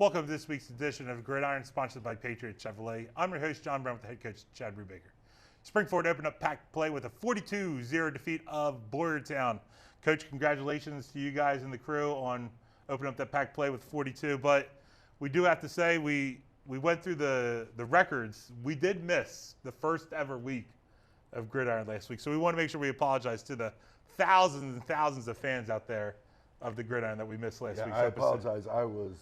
Welcome to this week's edition of Gridiron, sponsored by Patriot Chevrolet. I'm your host, John Brown, with the head coach, Chad Brubaker. Springford opened up packed play with a 42-0 defeat of Boyertown. Coach, congratulations to you guys and the crew on opening up that packed play with 42. But we do have to say we went through the records. We did miss the first ever week of Gridiron last week. So we want to make sure we apologize to the thousands and thousands of fans out there of the Gridiron that we missed last week. I apologize. I was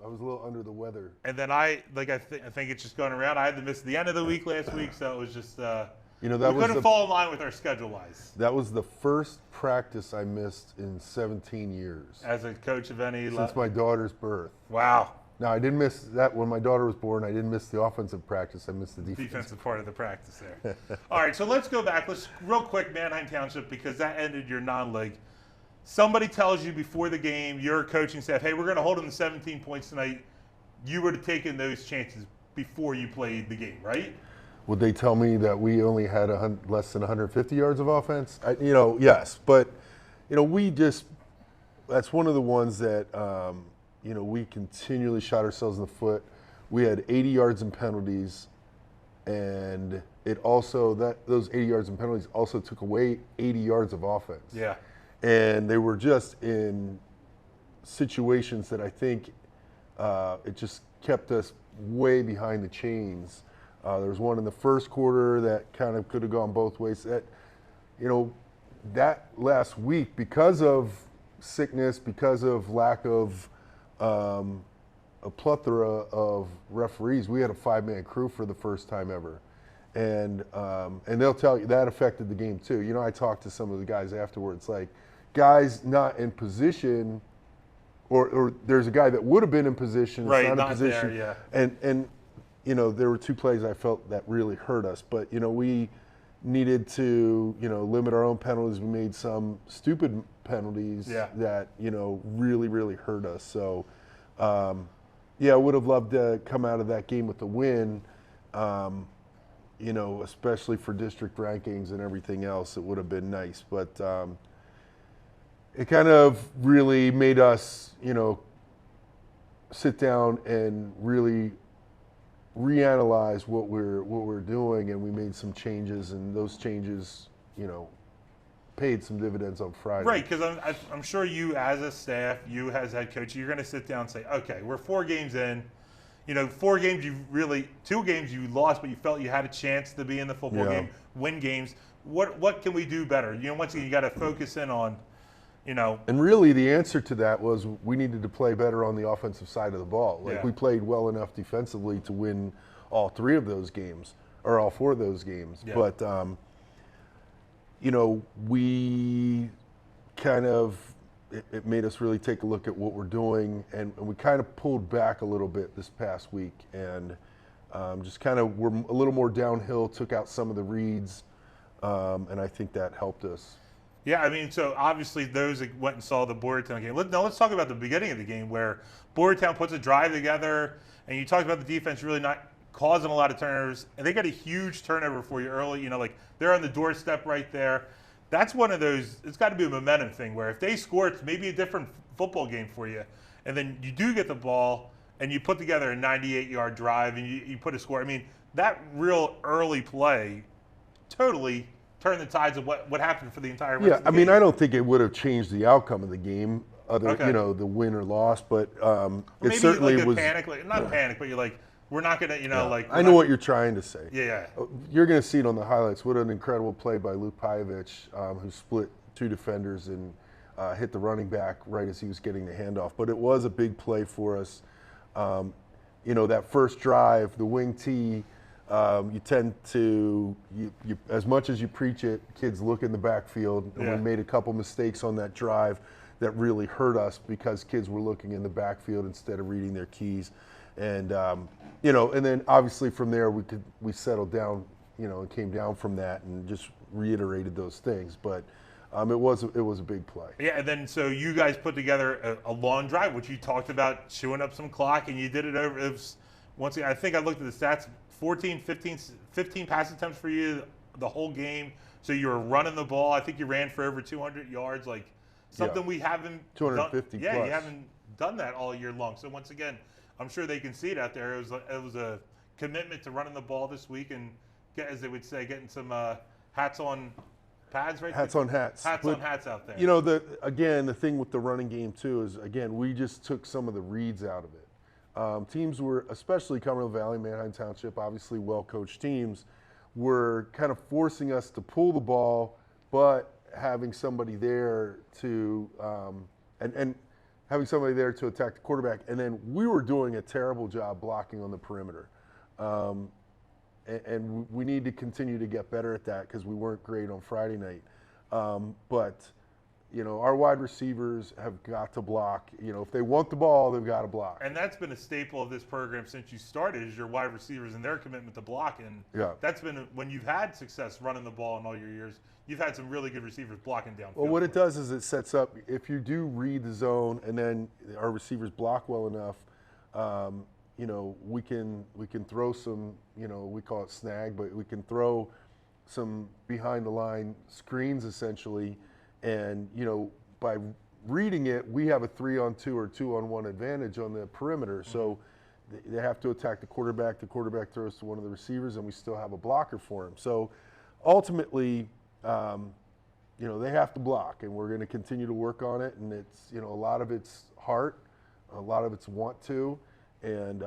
I was a little under the weather. And then I think it's just going around. I had to miss the end of the week last week, so it was just we couldn't fall in line with our schedule-wise. That was the first practice I missed in 17 years. As a coach of any since my daughter's birth. Wow. No, I didn't miss that when my daughter was born. I didn't miss the offensive practice. I missed the defensive part of the practice there. All right, so let's go back. Let's real quick, Manheim Township, because that ended your non-league. Somebody tells you before the game, your coaching staff, hey, we're going to hold them to 17 points tonight. You would have taken those chances before you played the game, right? Would they tell me that we only had less than 150 yards of offense? Yes. But, that's one of the ones that, we continually shot ourselves in the foot. We had 80 yards in penalties, and those 80 yards in penalties also took away 80 yards of offense. Yeah. And they were just in situations that I think it just kept us way behind the chains. There was one in the first quarter that kind of could have gone both ways. That last week, because of sickness, because of lack of a plethora of referees, we had a 5-man crew for the first time ever. And they'll tell you that affected the game too. I talked to some of the guys afterwards, like, guys not in position, or there's a guy that would have been in position, right, not in position. There, yeah. And there were two plays I felt that really hurt us. But we needed to limit our own penalties. We made some stupid penalties that really, really hurt us. So I would have loved to come out of that game with the win. Especially for district rankings and everything else, it would have been nice. But it kind of really made us, sit down and really reanalyze what we're doing, and we made some changes, and those changes, paid some dividends on Friday. Right, because I'm sure you as a staff, you as head coach, you're going to sit down and say, okay, we're 4 games in. 4 games 2 games you lost, but you felt you had a chance to be in the football game, win games. What can we do better? Once again, you got to focus in on. And really the answer to that was we needed to play better on the offensive side of the ball. We played well enough defensively to win all 3 of those games, or all 4 of those games. Yeah. But, we kind of, it made us really take a look at what we're doing, and we kind of pulled back a little bit this past week, and just kind of were a little more downhill, took out some of the reads, and I think that helped us. Yeah, so obviously those that went and saw the Boyertown game. Now let's talk about the beginning of the game where Boyertown puts a drive together, and you talked about the defense really not causing a lot of turnovers, and they got a huge turnover for you early. They're on the doorstep right there. That's one of those, it's got to be a momentum thing where if they score, it's maybe a different football game for you. And then you do get the ball, and you put together a 98-yard drive, and you put a score. That real early play totally turn the tides of what happened for the entire rest of the game. I don't think it would have changed the outcome of the game, the win or loss, but it certainly was. Not panic, but you're like, we're not going to, I know what you're trying to say. Yeah. You're going to see it on the highlights. What an incredible play by Luke Pajevich, who split 2 defenders and hit the running back right as he was getting the handoff. But it was a big play for us. That first drive, the wing tee, you tend to, you as much as you preach it, kids look in the backfield, and we made a couple mistakes on that drive that really hurt us because kids were looking in the backfield instead of reading their keys. And and then obviously from there we settled down, and came down from that and just reiterated those things. But it was a big play. Yeah, and then so you guys put together a long drive, which you talked about chewing up some clock, and you did it over. It was, once again, I think I looked at the stats, 15 pass attempts for you the whole game. So you were running the ball. I think you ran for over 200 yards, something we haven't 250 done. Yeah, plus. you haven't done that all year long. So once again, I'm sure they can see it out there. It was a commitment to running the ball this week and get, as they would say, getting some hats on pads, right? Hats on hats. Hats on hats out there. You know, the thing with the running game too is, again, we just took some of the reads out of it. Teams were, especially Cumberland Valley, Manheim Township, obviously well-coached teams, were kind of forcing us to pull the ball, but having somebody there to and having somebody there to attack the quarterback. And then we were doing a terrible job blocking on the perimeter. And we need to continue to get better at that because we weren't great on Friday night. But, you know, our wide receivers have got to block. You know, if they want the ball, they've got to block. And that's been a staple of this program since you started, is your wide receivers and their commitment to blocking. Yeah. That's been, when you've had success running the ball in all your years, you've had some really good receivers blocking downfield. Well, what it does is it sets up, if you do read the zone and then our receivers block well enough, you know, we can throw some, you know, we call it snag, but we can throw some behind the line screens essentially. And, you know, by reading it, we have a 3-on-2 or 2-on-1 advantage on the perimeter. So they have to attack the quarterback throws to one of the receivers, and we still have a blocker for him. So ultimately, you know, they have to block, and we're going to continue to work on it. And it's, you know, a lot of it's heart, a lot of it's want to. And,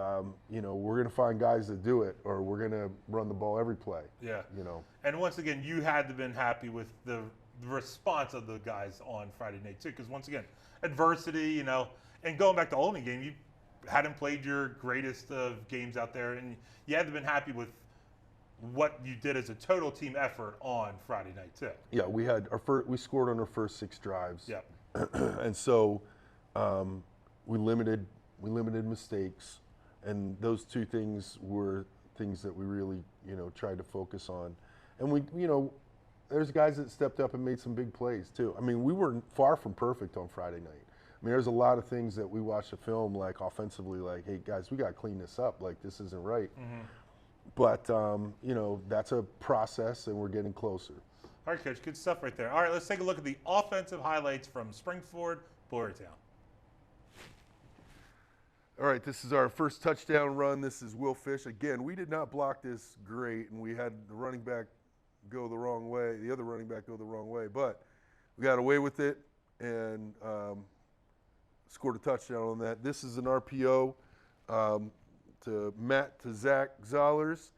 you know, we're going to find guys that do it, or we're going to run the ball every play. Yeah. You know. And once again, you had to have been happy with the response of the guys on Friday night, too. Because once again, adversity, you know, and going back to Olney game, you hadn't played your greatest of games out there. And you had to have been happy with what you did as a total team effort on Friday night, too. Yeah, we had we scored on our first 6 drives. Yeah. And so we limited mistakes, and those 2 things were things that we really, you know, tried to focus on. And we, you know, there's guys that stepped up and made some big plays too. I mean, we were far from perfect on Friday night. I mean, there's a lot of things that we watched the film, like offensively, like, hey guys, we got to clean this up. Like, this isn't right. Mm-hmm. But you know, that's a process, and we're getting closer. All right, Coach, good stuff right there. All right, let's take a look at the offensive highlights from Springford, Boyertown. All right, this is our first touchdown run. This is Will Fish. Again, we did not block this great, and we had the running back go the wrong way, the other running back go the wrong way, but we got away with it and scored a touchdown on that. This is an RPO to Zach Zollers.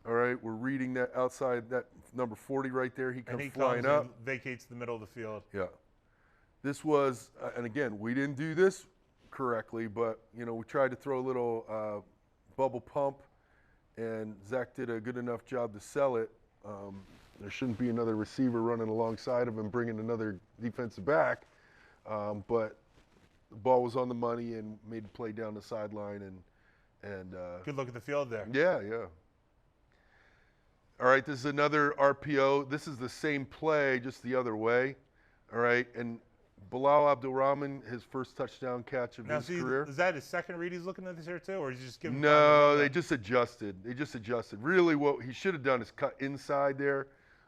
All right, we're reading that outside, that number 40 right there. He comes flying up. Vacates the middle of the field. Yeah. This was, and again, we didn't do this correctly, but, you know, we tried to throw a little bubble pump, and Zach did a good enough job to sell it. There shouldn't be another receiver running alongside of him, bringing another defensive back. But the ball was on the money and made a play down the sideline. And good look at the field there. Yeah, yeah. All right, this is another RPO. This is the same play, just the other way. All right, and Bilal Abdulrahman, his first touchdown catch of his career. Is that his second read he's looking at this here too, or is he just giving? No, they just adjusted. Really, what he should have done is cut inside there,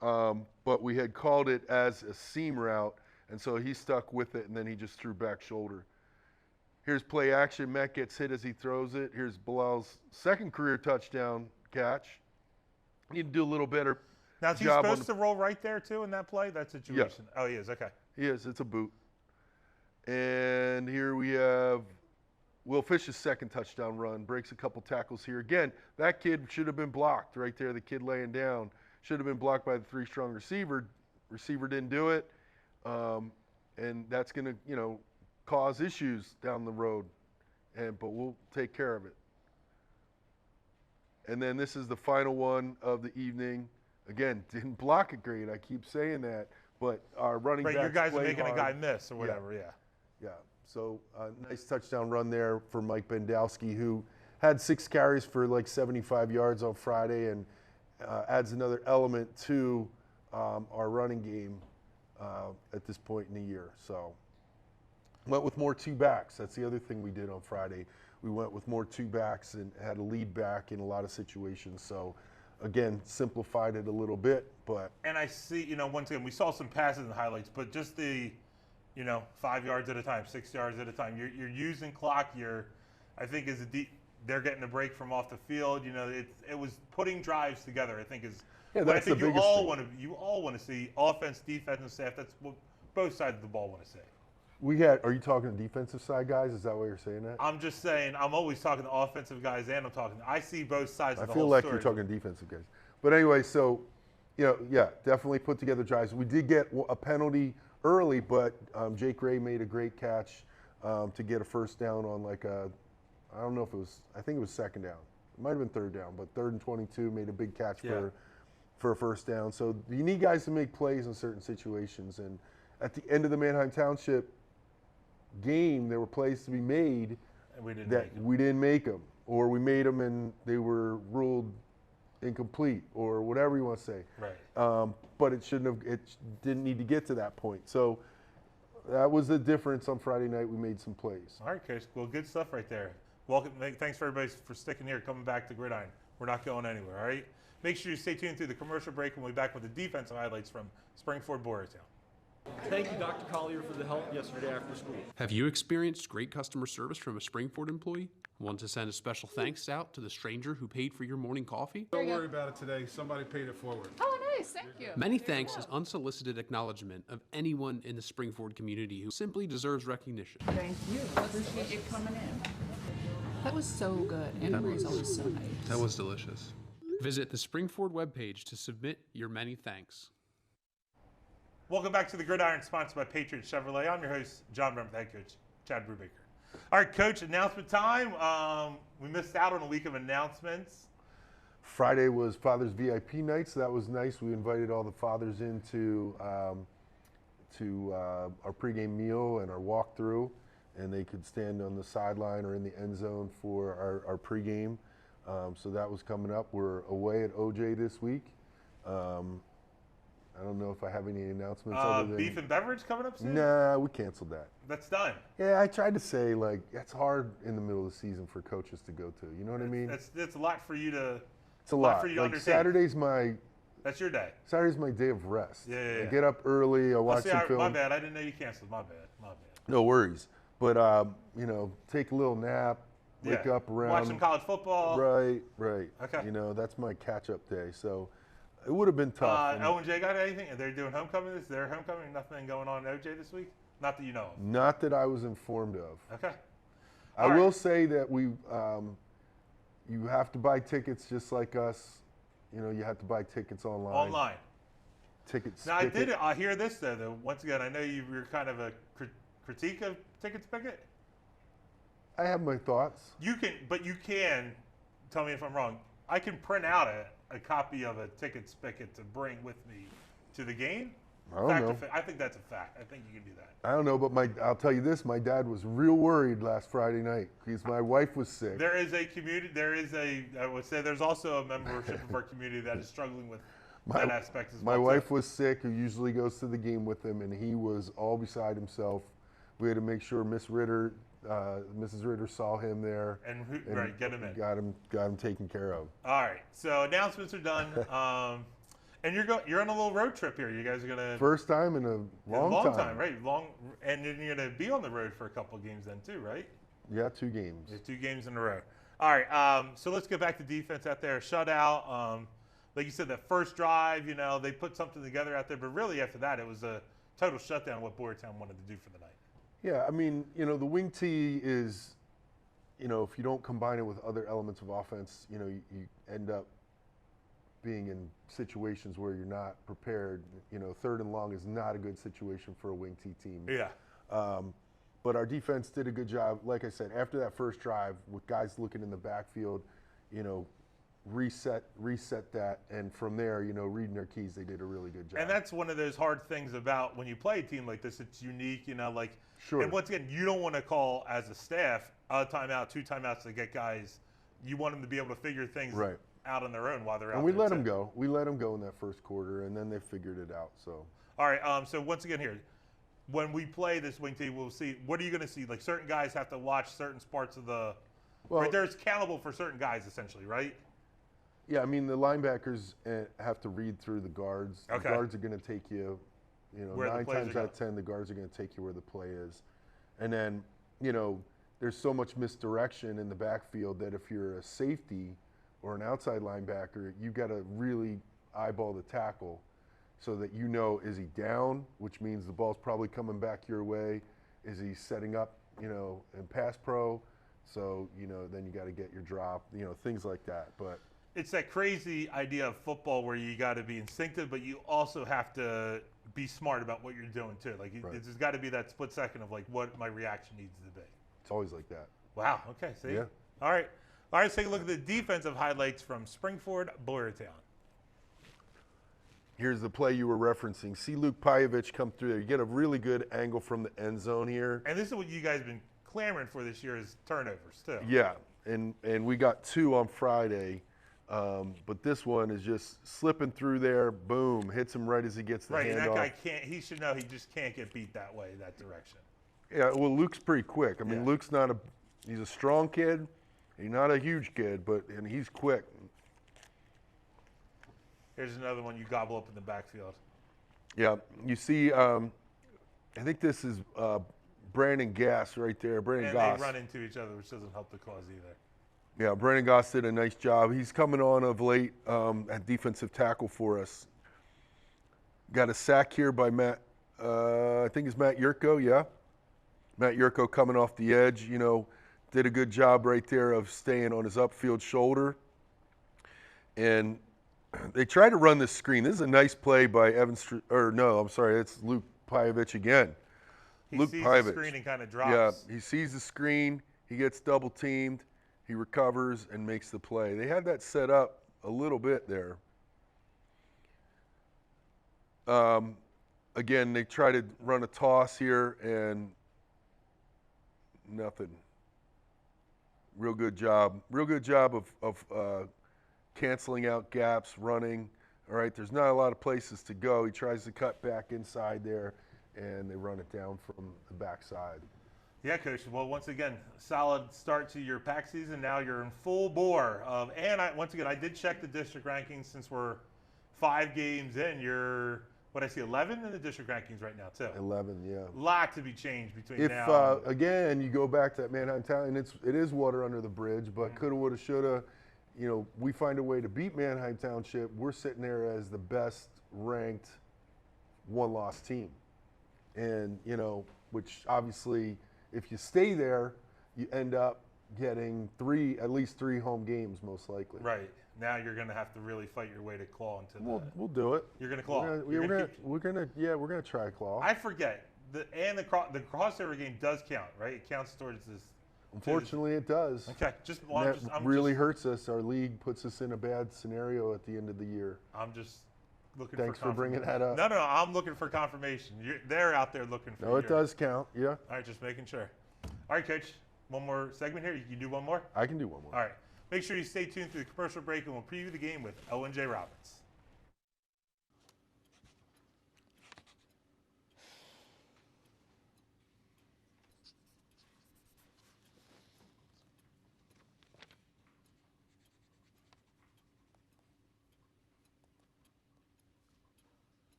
but we had called it as a seam route, and so he stuck with it, and then he just threw back shoulder. Here's play action. Matt gets hit as he throws it. Here's Bilal's second career touchdown catch. Need to do a little better. Now, is he supposed to roll right there too in that play? That situation. Yeah. Oh, he is. Okay. He is. It's a boot. And here we have Will Fish's second touchdown run. Breaks a couple tackles here. Again, that kid should have been blocked right there. The kid laying down should have been blocked by the 3-strong receiver. Receiver didn't do it, and that's going to, you know, cause issues down the road. But we'll take care of it. And then this is the final one of the evening. Again, didn't block it great. I keep saying that, but our running back. Right, your guys are making a guy miss or whatever. Yeah. Yeah. So nice touchdown run there for Mike Bendowski, who had 6 carries for like 75 yards on Friday, and adds another element to our running game at this point in the year. So went with more 2 backs. That's the other thing we did on Friday. We went with more 2 backs and had a lead back in a lot of situations. So again, simplified it a little bit, but. And I see, you know, once again, we saw some passes and highlights, but just the, 5 yards at a time, 6 yards at a time. You're using clock. I think they're getting a break from off the field. It was putting drives together. I think is. Yeah, what I that's think the you biggest all thing. want to see offense, defense, and staff. That's what both sides of the ball want to see. Are you talking to defensive side guys? Is that why you're saying that? I'm just saying. I'm always talking to offensive guys, and I see both sides of the I feel whole like story. you're talking to defensive guys. But anyway, so, yeah, definitely put together drives. We did get a penalty early, but Jake Ray made a great catch to get a first down on I don't know if it was, I think it was second down. It might have been third down, but 3rd and 22, made a big catch for a first down. So you need guys to make plays in certain situations. And at the end of the Manheim Township game, there were plays to be made And we didn't that make 'em. we didn't make them, or we made them and they were ruled incomplete, or whatever you want to say. Right. But it didn't need to get to that point. So that was the difference on Friday night. We made some plays. All right, Coach. Well, good stuff right there. Welcome. Thanks for everybody for sticking here, coming back to Gridiron. We're not going anywhere, all right? Make sure you stay tuned through the commercial break, and we'll be back with the defensive highlights from Springford, Boyertown. Thank you, Dr. Collier, for the help yesterday after school. Have you experienced great customer service from a Springford employee? Want to send a special thanks out to the stranger who paid for your morning coffee? Don't worry about it today. Somebody paid it forward. Oh, nice. Thank you. Many thanks is unsolicited acknowledgement of anyone in the Springford community who simply deserves recognition. Thank you. Appreciate you coming in. That was so good. Amber's always so nice. That was delicious. Visit the Springford webpage to submit your many thanks. Welcome back to the Gridiron, sponsored by Patriot Chevrolet. I'm your host, John Brem, head coach, Chad Brubaker. All right, Coach, announcement time. We missed out on a week of announcements. Friday was Father's VIP night, so that was nice. We invited all the fathers into our pregame meal and our walkthrough, and they could stand on the sideline or in the end zone for our pregame. So that was coming up. We're away at OJ this week. I don't know if I have any announcements other than Beef and beverage coming up soon? Nah, we canceled that. That's done. Yeah, I tried to say, it's hard in the middle of the season for coaches to go to. You know what I mean? That's a lot for you to. It's a lot. for you to undertake. That's your day. Saturday's my day of rest. Yeah. I get up early. I watch some film. My bad. I didn't know you canceled. My bad. No worries. But take a little nap. Wake up around. Watch some college football. Right. Okay. That's my catch-up day. So it would have been tough. O&J got anything? Are they doing homecoming? Is there homecoming? Nothing going on in OJ this week? Not that you know of. Not that I was informed of. Okay. I will say that you have to buy tickets just like us. You have to buy tickets online. Tickets. Now, I hear this, though. Once again, I know you're kind of a critique of Ticket Spigot. I have my thoughts. You can, tell me if I'm wrong, I can print out a copy of a Ticket Spigot to bring with me to the game. I don't know. I think that's a fact. I think you can do that. I don't know, but I'll tell you this, my dad was real worried last Friday night because my wife was sick. There is a community, I would say there's also a membership of our community that is struggling with that aspect as well. My wife was sick, who usually goes to the game with him, and he was all beside himself. We had to make sure Mrs. Ritter saw him there. And get him in. Got him taken care of. All right, so announcements are done. And you're on a little road trip here. You guys are gonna first time in a long time, right? And then you're gonna be on the road for a couple of games then too, right? Yeah, 2 games. Yeah, 2 games in a row. All right, so let's get back to defense out there. Shutout. Like you said, that first drive, they put something together out there, but really after that, it was a total shutdown of what Boyertown wanted to do for the night. Yeah, I mean, the wing tee is, if you don't combine it with other elements of offense, you end up being in situations where you're not prepared. 3rd and long is not a good situation for a wing tee team. Yeah. But our defense did a good job. Like I said, after that first drive, with guys looking in the backfield, reset that, and from there, reading their keys, they did a really good job. And that's one of those hard things about when you play a team like this. It's unique, Sure. And once again, you don't want to call as a staff a timeout, 2 timeouts to get guys. You want them to be able to figure things out on their own while they're out. And we let them go. We let them go in that first quarter, and then they figured it out. So. All right. So once again here, when we play this wing team, we'll see. What are you going to see? Like certain guys have to watch certain parts of the. Well, right, there's accountable for certain guys essentially, right? Yeah, I mean the linebackers have to read through the guards. Okay. The guards are going to take you You know, Where the 9 plays times are out of 10, the guards are going to take you where the play is. And then, you know, there's so much misdirection in the backfield that if you're a safety or an outside linebacker, you got to really eyeball the tackle so that you know, is he down, which means the ball's probably coming back your way? Is he setting up, you know, in pass pro? So, you know, then you got to get your drop, you know, things like that. But it's that crazy idea of football where you got to be instinctive, but you also have to be smart about what you're doing too. Like Right. there's got to be that split second of like what my reaction needs to be. it's always like that. Wow. Okay. See. Yeah. All right. All right. Let's take a look at the defensive highlights from Springford, Boyertown. Here's the play you were referencing. See Luke Pajevich come through there. You get a really good angle from the end zone here. And this is what you guys have been clamoring for this year is turnovers too. Yeah, and we got 2 on Friday, but this one is just slipping through there. Boom, hits him right as he gets the Right. And that handoff. guy can't. He should know he just can't get beat that way, that direction. Yeah, well, Luke's pretty quick. I mean, Yeah. Luke's not he's a strong kid. He's not a huge kid, and he's quick. Here's another one you gobble up in the backfield. Yeah, you see, I think this is Brandon Gass right there. Brandon And Goss. they run into each other, which doesn't help the cause either. Yeah, Brandon Goss did a nice job. He's coming on of late at defensive tackle for us. Got a sack here by Matt, I think it's Matt Yurko, yeah. Matt Yurko coming off the edge, you know, did a good job right there of staying on his upfield shoulder. And they tried to run this screen. This is a nice play by it's Luke Pajevich again. He Luke sees Pajevich. the screen and kind of drops. Yeah, he sees the screen, he gets double teamed, he recovers and makes the play. They had that set up a little bit there. Again, they try to run a toss here and nothing. Real good job. Real good job of canceling out gaps, running. All right, there's not a lot of places to go. He tries to cut back inside there, and they run it down from the backside. Yeah, Coach. Well, once again, solid start to your pack season. Now you're in full bore of, and once again, I did check the district rankings since we're 5 games in. You're, what I see, 11 in the district rankings right now, too. 11, yeah. Lot to be changed between If now. again you go back to that Manheim Town, and it is water under the bridge, but coulda, woulda, shoulda. You know, we find a way to beat Manheim Township. We're sitting there as the best ranked 1-loss team, and you know, which obviously, if you stay there, you end up getting at least three home games most likely. Right. Now you're going to have to really fight your way to claw into the. We'll do it. You're going to claw. We're gonna try claw. I forget. The crossover game does count, right? It counts towards this. Unfortunately, it does. Okay. Just, well, And that really hurts us. Our league puts us in a bad scenario at the end of the year. I'm just looking Thanks for for bringing that up. No, I'm looking for confirmation. They're out there looking for No, it does count. Yeah. All right, just making sure. All right, Coach. One more segment here. You can do one more? I can do one more. All right. Make sure you stay tuned through the commercial break, and we'll preview the game with Owen J. Roberts.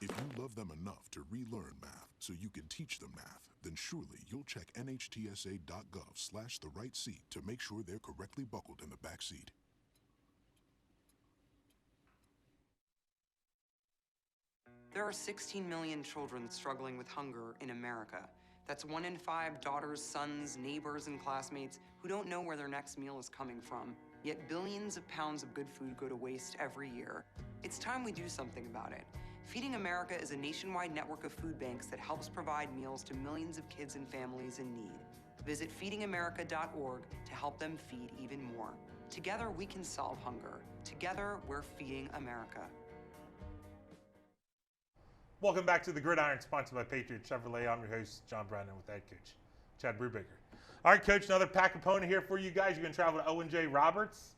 If you love them enough to relearn math so you can teach them math, then surely you'll check nhtsa.gov/the right seat to make sure they're correctly buckled in the back seat. There are 16 million children struggling with hunger in America. That's 1 in 5 daughters, sons, neighbors, and classmates who don't know where their next meal is coming from. Yet billions of pounds of good food go to waste every year. It's time we do something about it. Feeding America is a nationwide network of food banks that helps provide meals to millions of kids and families in need. Visit feedingamerica.org to help them feed even more. Together, we can solve hunger. Together, we're feeding America. Welcome back to the Gridiron, sponsored by Patriot Chevrolet. I'm your host, John Brennan, with head coach Chad Brubaker. All right, Coach, another pack opponent here for you guys. You're going to travel to Owen J. Roberts.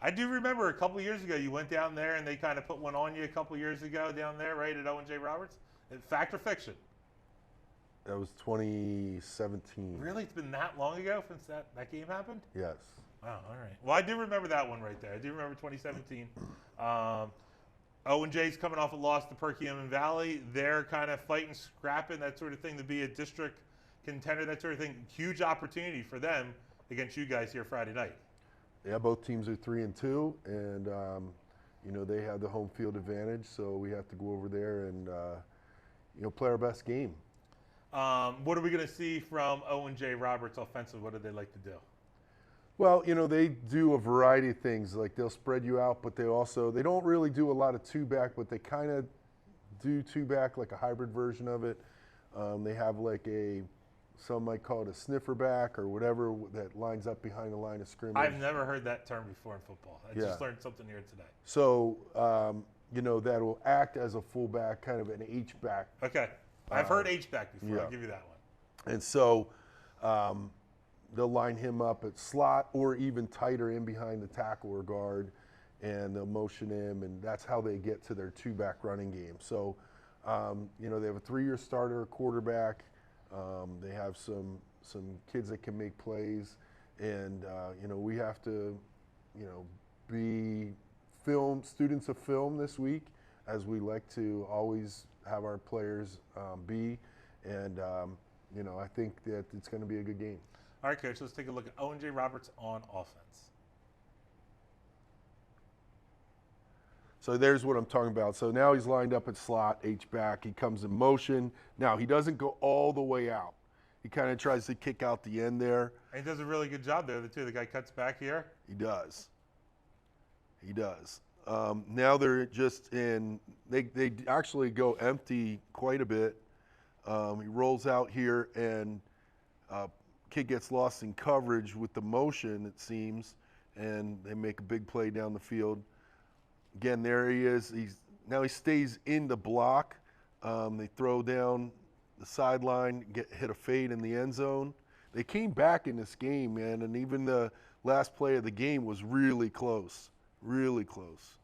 I do remember a couple years ago you went down there and they kind of put one on you a couple years ago down there, right, at Owen J. Roberts. Fact or fiction? That was 2017. Really? It's been that long ago since that game happened? Yes. Wow, all right. Well, I do remember that one right there. I do remember 2017. O&J's coming off a loss to Perkiomen Valley. They're kind of fighting, scrapping, that sort of thing, to be a district contender, that sort of thing. Huge opportunity for them against you guys here Friday night. Yeah, both teams are 3-2, and you know, they have the home field advantage, so we have to go over there and you know, play our best game. What are we going to see from O&J Roberts offensive? What do they like to do? Well, you know, they do a variety of things. Like, they'll spread you out, but they don't really do a lot of two-back, but they kind of do two-back, like a hybrid version of it. They have like some might call it a sniffer back or whatever that lines up behind the line of scrimmage. I've never heard that term before in football. I just learned something here today. So, you know, that will act as a fullback, kind of an H-back. Okay. I've heard H-back before. Yeah. I'll give you that one. And so they'll line him up at slot or even tighter in behind the tackle or guard, and they'll motion him, and that's how they get to their two-back running game. So, you know, they have a 3-year starter, quarterback. They have some kids that can make plays, and, you know, we have to, you know, be students of film this week, as we like to always have our players be. And, you know, I think that it's going to be a good game. All right, Coach, let's take a look at O&J Roberts on offense. So there's what I'm talking about. So now he's lined up at slot, H-back. He comes in motion. Now, he doesn't go all the way out. He kind of tries to kick out the end there. And he does a really good job there, too. The guy cuts back here. He does. He does. Now they're just in – they actually go empty quite a bit. He rolls out here, and kid gets lost in coverage with the motion, it seems, and they make a big play down the field. Again, there he is. Now he stays in the block. They throw down the sideline, hit a fade in the end zone. They came back in this game, man, and even the last play of the game was really close, really close.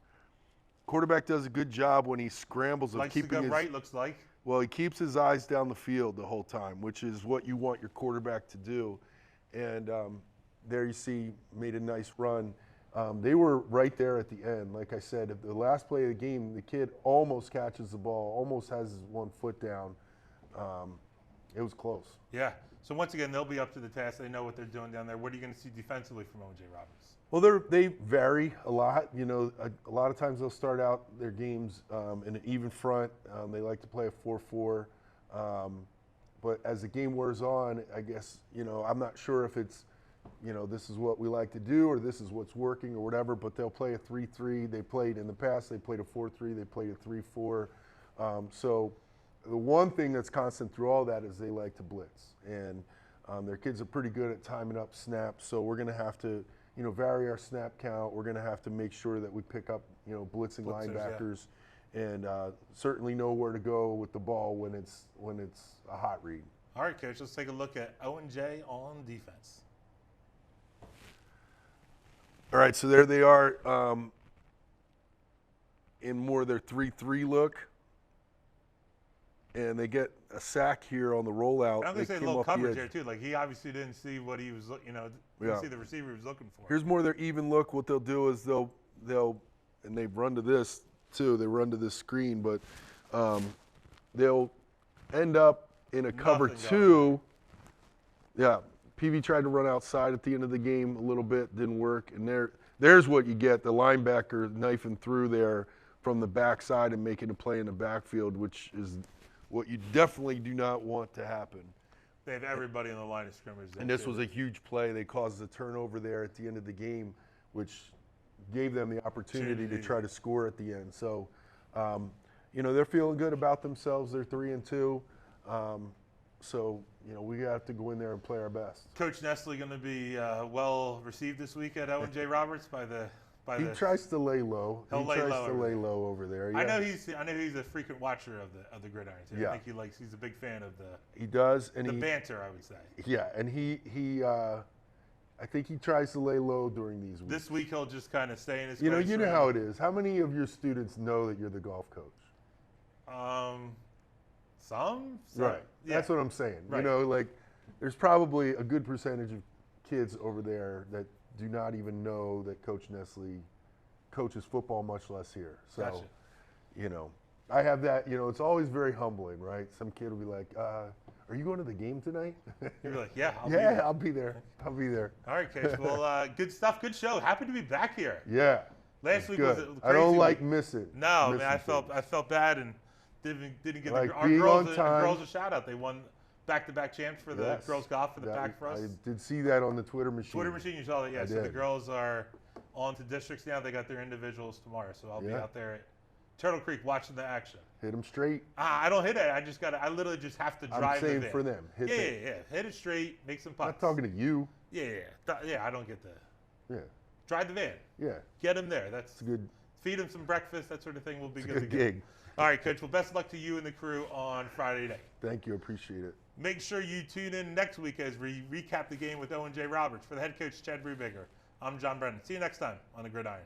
Quarterback does a good job when he scrambles of keeping his right, looks like. Well, he keeps his eyes down the field the whole time, which is what you want your quarterback to do. And there you see, made a nice run. They were right there at the end. Like I said, at the last play of the game, the kid almost catches the ball, almost has his 1 foot down. It was close. Yeah. So once again, they'll be up to the task. They know what they're doing down there. What are you going to see defensively from O&J Roberts? Well, they vary a lot. You know, a lot of times they'll start out their games in an even front. They like to play a 4-4. But as the game wears on, I guess, you know, I'm not sure if it's, you know, this is what we like to do or this is what's working or whatever, but they'll play a 3-3. They played in the past, they played a 4-3, they played a 3-4. So the one thing that's constant through all that is they like to blitz. And their kids are pretty good at timing up snaps, so we're going to have to, you know, vary our snap count. We're going to have to make sure that we pick up, you know, blitzing linebackers, and certainly know where to go with the ball when it's a hot read. All right, Coach, let's take a look at O&J on defense. All right, so there they are in more of their 3-3 look. And they get a sack here on the rollout. I'm going to say a little coverage here, too. Like, he obviously didn't see what he was, you know, didn't see the receiver he was looking for. Here's more of their even look. What they'll do is they'll and they run to this, too. They run to this screen, but they'll end up in a cover 2. Yeah, PV tried to run outside at the end of the game a little bit, didn't work. And there's what you get, the linebacker knifing through there from the backside and making a play in the backfield, which is what you definitely do not want to happen. They have everybody in the line of scrimmage. And this was a huge play. They caused a turnover there at the end of the game, which gave them the opportunity to try to score at the end. So, you know, they're feeling good about themselves. They're 3-2. So, you know, we have to go in there and play our best. Coach Nestle going to be well received this week at O&J Roberts by the. He tries to lay low. He tries to lay low over there. Yeah. I know he's a frequent watcher of the Gridiron too. Yeah. I think he's a big fan of the. He does, and the banter, I would say. Yeah, and he I think he tries to lay low during these weeks. This week he'll just kind of stay in his. You know how it is. How many of your students know that you're the golf coach? Some. Right. Yeah. That's what I'm saying. Right. You know, like there's probably a good percentage of kids over there that do not even know that Coach Nestle coaches football, much less here. So, Gotcha. you know, I have that, you know, it's always very humbling, right? Some kid will be like, are you going to the game tonight? You're like, yeah, I'll be there. I'll be there. All right, Coach. Well, good stuff. Good show. Happy to be back here. Yeah. Last week was a crazy I don't like week. missing. No, missing man, things. I felt bad and didn't get Like our being girls, on time. girls a shout out. They won back-to-back champs for the Yes. girls golf for the That pack for us. I did see that on the Twitter machine. Twitter machine, you saw that, yeah. I So the did. girls are on to districts now. They got their individuals tomorrow, so I'll be Yeah. out there at Turtle Creek watching the action. Hit them straight. I don't hit it. I literally just have to drive I'm saying the van. for them. Hit Yeah, them. yeah, yeah. Hit it straight, make some I'm putts. not talking to you. Yeah. I don't get the Yeah. drive the van. Yeah. Get them there. That's It's a good, feed them some breakfast, that sort of thing. We'll be it's a good good to go. gig. All right, Coach. Well, best of luck to you and the crew on Friday night. Thank you. Appreciate it. Make sure you tune in next week as we recap the game with Owen J. Roberts. For the head coach, Chad Brubaker, I'm John Brennan. See you next time on the Gridiron.